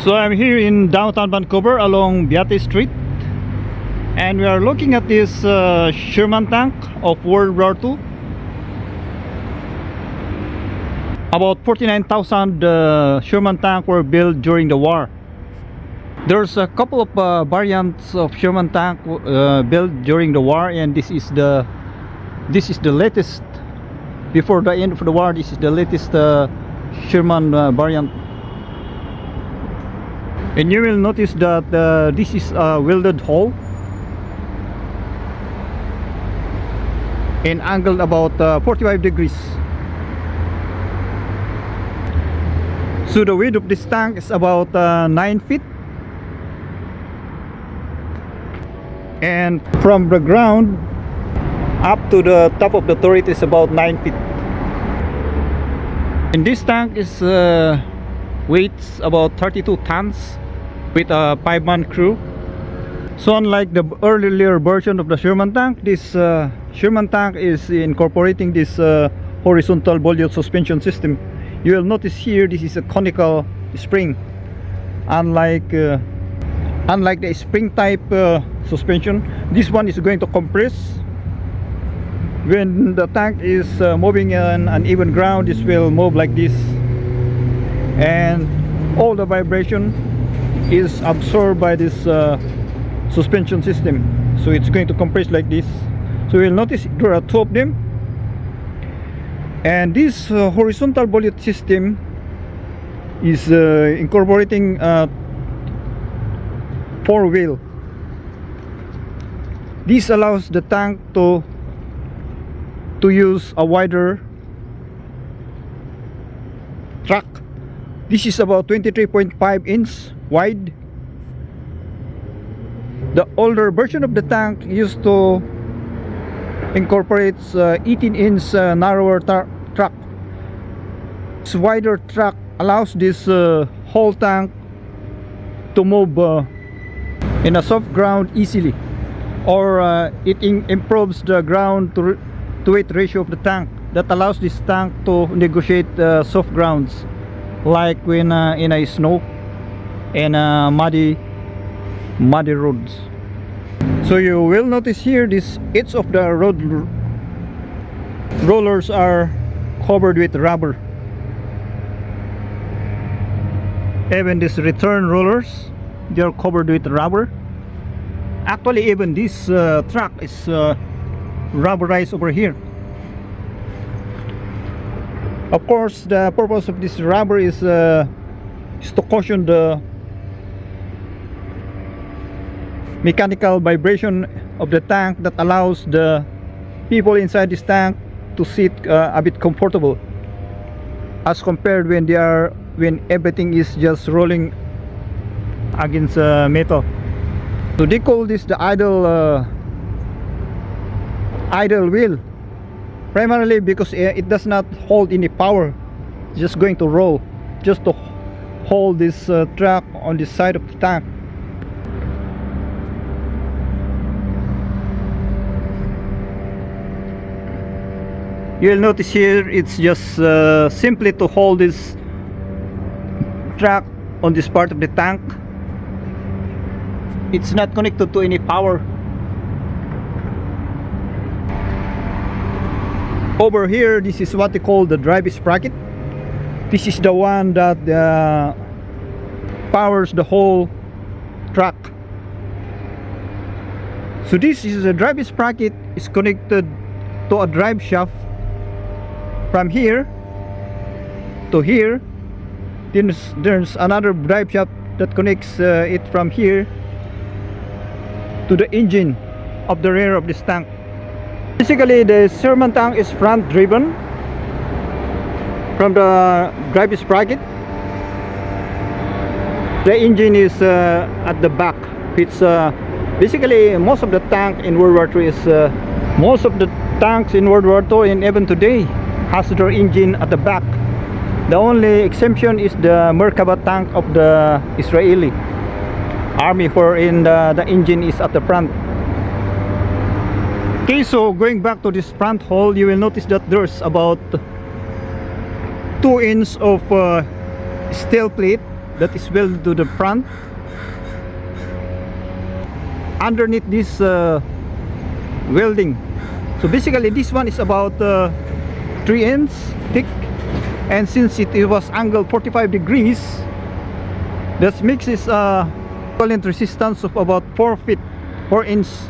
So I'm here in downtown Vancouver along Beatty Street, and we are looking at this Sherman tank of World War II. About 49,000 Sherman tank were built during the war. There's a couple of variants of Sherman tank built during the war, and this is the latest. Before the end of the war, this is the latest Sherman variant. And you will notice that this is a welded hull and angled about 45 degrees. So the width of this tank is about 9 feet, and from the ground up to the top of the turret is about 9 feet. And this tank is weighs about 32 tons with a 5-man crew. So unlike the earlier version of the Sherman tank, this Sherman tank is incorporating this horizontal volute suspension system. You will notice here this is a conical spring, unlike the spring type suspension. This one is going to compress. When the tank is moving on uneven ground, this will move like this, and all the vibration is absorbed by this suspension system. So it's going to compress like this. So you'll notice there are two of them, and this horizontal volute system is incorporating 4-wheel. This allows the tank to use a wider track. This is about 23.5 inch wide. The older version of the tank used to incorporate 18-inch narrower track. This wider track allows this whole tank to move in a soft ground easily, or it improves the ground to weight ratio of the tank. That allows this tank to negotiate soft grounds, like when in a snow and muddy roads. So you will notice here this each of the road rollers are covered with rubber. Even these return rollers, they are covered with rubber. Actually, even this track is rubberized over here. Of course, the purpose of this rubber is to caution the mechanical vibration of the tank, that allows the people inside this tank to sit a bit comfortable, as compared when everything is just rolling against metal. So they call this the idle wheel, primarily because it does not hold any power. It's just going to roll, just to hold this track on the side of the tank. You'll notice here it's just simply to hold this track on this part of the tank. It's not connected to any power. Over here, this is what they call the drive sprocket. This is the one that powers the whole track. So this is a drive sprocket is connected to a drive shaft from here to here. Then there's another drive shaft that connects it from here to the engine of the rear of this tank. Basically, the Sherman tank is front driven from the drive sprocket. The engine is at the back. It's basically most of the tank in World War II is most of the tanks in World War II, and even today, has their engine at the back. The only exemption is the Merkava tank of the Israeli Army, wherein the engine is at the front. Okay, so going back to this front hull, you will notice that there's about 2 inches of steel plate that is welded to the front. Underneath this welding, so basically this one is about 3 inches thick, and since it was angled 45 degrees, that makes this equivalent resistance of about 4 inches